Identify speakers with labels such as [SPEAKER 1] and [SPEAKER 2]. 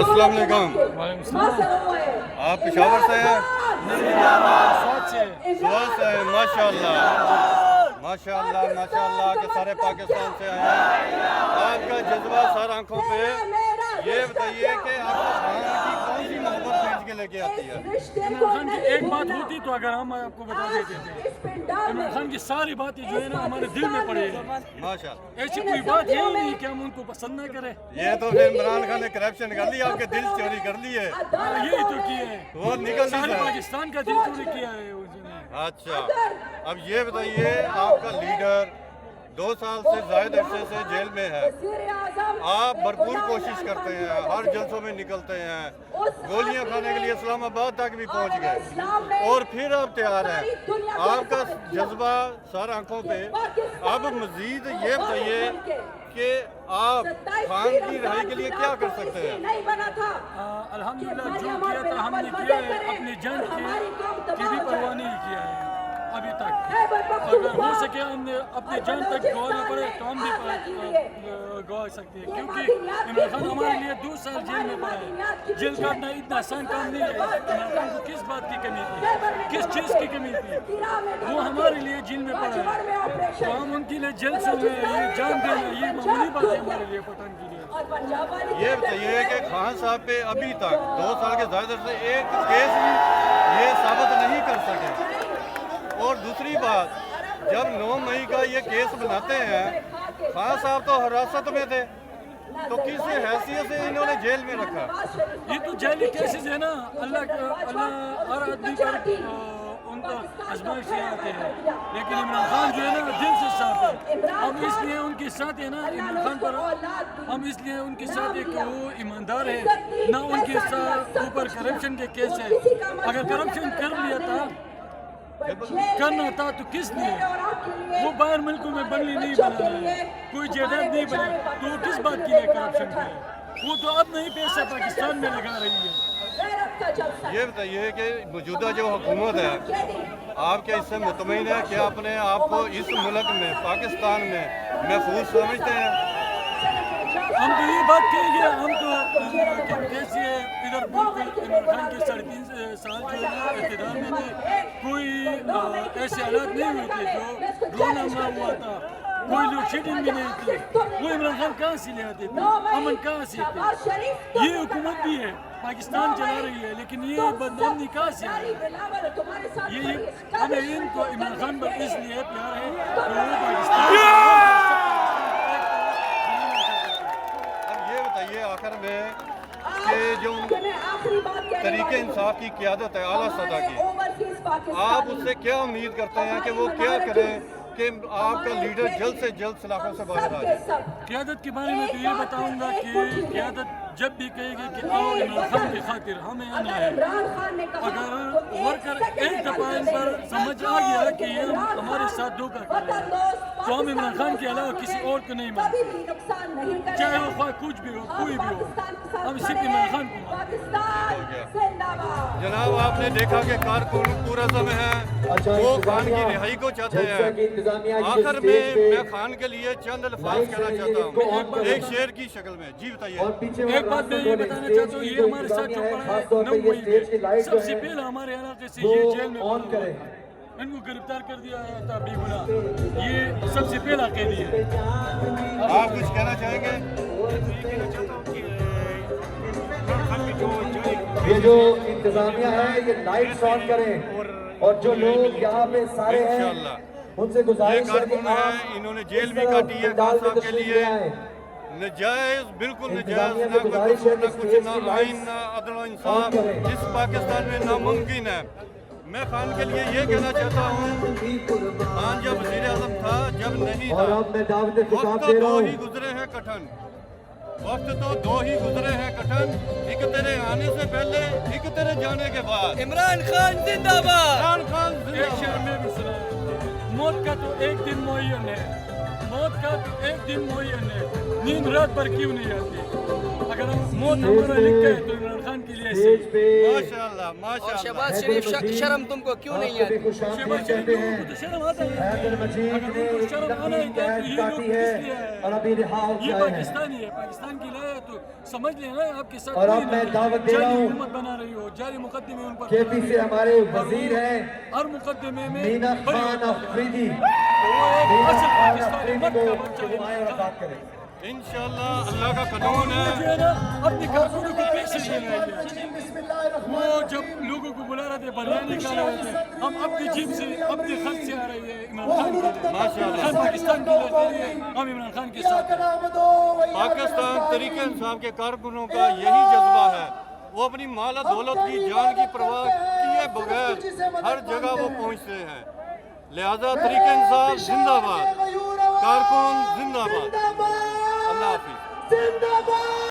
[SPEAKER 1] अस्सलाम वालेकुम। आप पेशावर से हैं? स्वात से हैं। माशाअल्लाह माशाअल्लाह माशाअल्लाह के सारे पाकिस्तान से आए हैं। आपका जज्बा सर आंखों पे, ये बताइए कि आपको खान की कौन सी मोहब्बत खींच के लेके आती है?
[SPEAKER 2] इमरान खान की एक बात होती तो अगर हम आपको बता देते थे। इमरान खान की सारी बातें जो है ना हमारे दिल में पड़ी है।
[SPEAKER 1] माशाअल्लाह।
[SPEAKER 2] ऐसी कोई बात है ही नहीं कि हम उनको पसंद ना करें।
[SPEAKER 1] ये तो फिर इमरान खान ने करप्शन कर लिया, आपके दिल चोरी कर लिए।
[SPEAKER 2] यही तो किया है,
[SPEAKER 1] वो निकल
[SPEAKER 2] सारे
[SPEAKER 1] नहीं
[SPEAKER 2] पाकिस्तान का दिल चोरी किया है उसने।
[SPEAKER 1] अच्छा, अब ये बताइए, आपका लीडर 2 साल से ज़ायद अरसे से जेल में है। आप भरपूर कोशिश करते हैं, हर जलसों में निकलते हैं, गोलियां खाने के लिए इस्लामाबाद तक भी पहुंच गए, और फिर आप तैयार हैं। आपका जज्बा सर आंखों पे। अब मजीद ये बताइए कि आप खान की रिहाई के लिए क्या कर सकते हैं?
[SPEAKER 2] अल्हम्दुलिल्लाह जो किया था हमने किया है, अपनी जान की भी परवाह नहीं किया है अभी तक। अगर हो सके हमने अपनी जान तक गंवाना पड़े तो हम भी गंवा सकते हैं, क्योंकि इमरान खान हमारे लिए 2 साल जेल में पड़ा है। जेल काटना इतना आसान काम नहीं है। इमरान खान को किस बात की कमी थी, किस चीज़ की कमी थी? वो हमारे लिए जेल में पड़ा है, तो हम उनके लिए जेल से ये जान देना ये मामूली बात है हमारे लिए, पठान के लिए।
[SPEAKER 1] ये बताइए कि खान साहब पे अभी तक 2 साल के ज़्यादा से एक केस भी ये साबित नहीं कर सके। और दूसरी बात, जब 9 मई का ये केस बनाते हैं, खान साहब तो हिरासत में थे, तो किस हैसियत से इन्होंने जेल में रखा?
[SPEAKER 2] ये तो जेली केसेस है ना, अल्लाह हर आदमी पर उनका आजमाइश से आते हैं, लेकिन इमरान खान जो है ना दिल से साफ है। हम इसलिए उनके साथ है ना, इमरान खान पर हम इसलिए उनके साथ है कि वो ईमानदार है, ना उनके साथ ऊपर करप्शन के केस है। अगर करप्शन कर लिया था, करना था तो किस लिए? वो बाहर मुल्कों में बंगले नहीं बना है, कोई जायदाद नहीं बने, तो वो किस बात के लिए करप्शन करे? वो तो अब नहीं पैसा पाकिस्तान में लगा रही है।
[SPEAKER 1] ये बताइए कि मौजूदा जो हुकूमत है, आप क्या इससे मुतमईन है कि अपने आप को इस मुल्क में, पाकिस्तान में महफूज समझते हैं?
[SPEAKER 2] हम तो ये बात कहेंगे, हम तो कैसे इधर बिल्कुल इमरान खान के 3.5 साल जो इक़्तिदार में थे, कोई ऐसे हालात नहीं हुए थे जो ड्रोन हमला हुआ था, कोई लोड शेडिंग भी नहीं थी। वो इमरान खान कहाँ से ले आते थे, अमन कहाँ से थे? ये हुकूमत भी है, पाकिस्तान चला रही है, लेकिन ये बदनामी कहाँ से आई? ये हमें इनको इमरान खान पर इसलिए प्यार है कि वो पाकिस्तान
[SPEAKER 1] आखिर में कि जो तरीके इंसाफ की क़यादत है आला सदा की, आप उससे क्या उम्मीद करते हैं कि वो क्या करें कि आपका लीडर जल्द से जल्द सलाखों से बाहर आ जाए?
[SPEAKER 2] क़यादत के बारे में तो ये बताऊंगा कि क़यादत जब भी कहेगी कि आओ इमरान खान की खातिर हमें आना है, अगर वर्कर एक दफ़ा इन पर समझ आ गया कि ये हमारे साथ धोखा कर रहे हैं, तो हम इमरान खान के अलावा किसी और को नहीं मानते, चाहे वो कुछ भी हो, कोई भी हो, हम सिर्फ इमरान खान को मानते।
[SPEAKER 1] जनाब, आपने देखा कि कारकुन अज़म है, वो खान की रिहाई को चाहते हैं। आखिर में मैं खान के लिए चंद अल्फाज कहना चाहता हूँ, एक शेर की शक्ल में। जी बताइए।
[SPEAKER 2] एक बात मैं ये बताना चाहता हूँ, ये हमारे साथ जो पड़ा है 9 मई में, सबसे पहले हमारे इलाके से ये जेल में इनको गिरफ्तार कर दिया था बेगुनाह, ये सबसे पहला कैदी है।
[SPEAKER 1] आप कुछ कहना चाहेंगे?
[SPEAKER 3] ये जो इंतजामिया है ये लाइट्स ऑन करें, और जो लोग यहाँ पे सारे हैं उनसे गुजारिश है कि आप
[SPEAKER 1] इन्होंने जेल भी काटी है खान साहब के लिए, नजायज, बिल्कुल नजायज, ना कुछ ना आइन ना अदल और इंसाफ जिस पाकिस्तान में नामुमकिन है। मैं खान के लिए ये कहना चाहता हूँ, खान जब वज़ीर आज़म था, जब नहीं था, वक्त तो 2 ही गुजरे हैं कठिन, वक्त तो 2 ही गुजरे हैं कठिन, एक तेरे आने से पहले, एक तेरे जाने के बाद।
[SPEAKER 4] इमरान खान जिंदाबाद।
[SPEAKER 1] इमरान खान
[SPEAKER 2] एक शेर में भी सुना, मौत का तो एक दिन मुअय्यन है, मौत का तो एक दिन मुअय्यन है, नींद रात पर क्यों नहीं आती? اگر موت ہمارا لکھا ہے تو عمران خان کے لیے ایسے
[SPEAKER 3] स्टेज पे
[SPEAKER 1] माशाल्लाह
[SPEAKER 4] اور
[SPEAKER 1] माशाल्लाह
[SPEAKER 4] शहबाज शरीफ शर्म तुमको क्यों नहीं
[SPEAKER 3] आपको भी
[SPEAKER 4] आती?
[SPEAKER 3] खुश आमदीद
[SPEAKER 2] शहबाज शरीफ
[SPEAKER 3] कहते
[SPEAKER 2] लोगों को
[SPEAKER 3] हैं।
[SPEAKER 2] तो शर्म आता है।
[SPEAKER 3] हैदर मजीद
[SPEAKER 2] अगर
[SPEAKER 3] ने
[SPEAKER 2] उनको शर्म आना ही
[SPEAKER 3] लंबी
[SPEAKER 2] था तो
[SPEAKER 3] कैद
[SPEAKER 2] ये
[SPEAKER 3] काटी
[SPEAKER 2] लोग
[SPEAKER 3] है
[SPEAKER 2] किस लिए आए?
[SPEAKER 3] और अभी रिहा हो
[SPEAKER 2] ये
[SPEAKER 3] गए हैं।
[SPEAKER 2] पाकिस्तानी है, पाकिस्तान की लाया तो समझ लेना आपके साथ
[SPEAKER 3] और अब
[SPEAKER 2] कोई
[SPEAKER 3] मैं
[SPEAKER 2] नहीं है।
[SPEAKER 3] दावत दे रहा
[SPEAKER 2] जाली
[SPEAKER 3] हूँ।
[SPEAKER 2] हुकूमत बना रही हो, जाली मुकदमे उन पर
[SPEAKER 3] केपी से हमारे
[SPEAKER 2] और
[SPEAKER 3] वजीर
[SPEAKER 2] वो
[SPEAKER 3] हैं
[SPEAKER 2] हर मुकदमे में
[SPEAKER 3] मीना
[SPEAKER 2] बरी
[SPEAKER 3] खान
[SPEAKER 2] होता है।
[SPEAKER 3] अफरीदी।
[SPEAKER 2] वो एक
[SPEAKER 3] मीना
[SPEAKER 2] असल
[SPEAKER 3] खान
[SPEAKER 2] पाकिस्तानी
[SPEAKER 3] अफरीदी
[SPEAKER 2] मत
[SPEAKER 3] को
[SPEAKER 2] का बच्चा
[SPEAKER 3] दुआएं और बात करें।
[SPEAKER 1] इंशाल्लाह अल्लाह का कानून
[SPEAKER 2] जो
[SPEAKER 1] है।
[SPEAKER 2] है ना अपनी कारकुनों को पैसे देने आए वो जब लोगों को बुला रहे थे बिरयानी खा रहे थे हम अपनी जेब से अपने खर्च से आ रही है इमरान खान के लिए
[SPEAKER 1] माशाल्लाह।
[SPEAKER 2] हम पाकिस्तान के लिए हम इमरान खान के साथ हैं।
[SPEAKER 1] पाकिस्तान तरीके इंसाफ के कारकुनों का यही जज्बा है। वो अपनी माल दौलत की जान की परवाह किए बगैर हर जगह वो पहुंचते हैं। लिहाजा तरीके इंसाफ जिंदाबाद, कारकुन जिंदाबाद। अल्लाह हाफिज।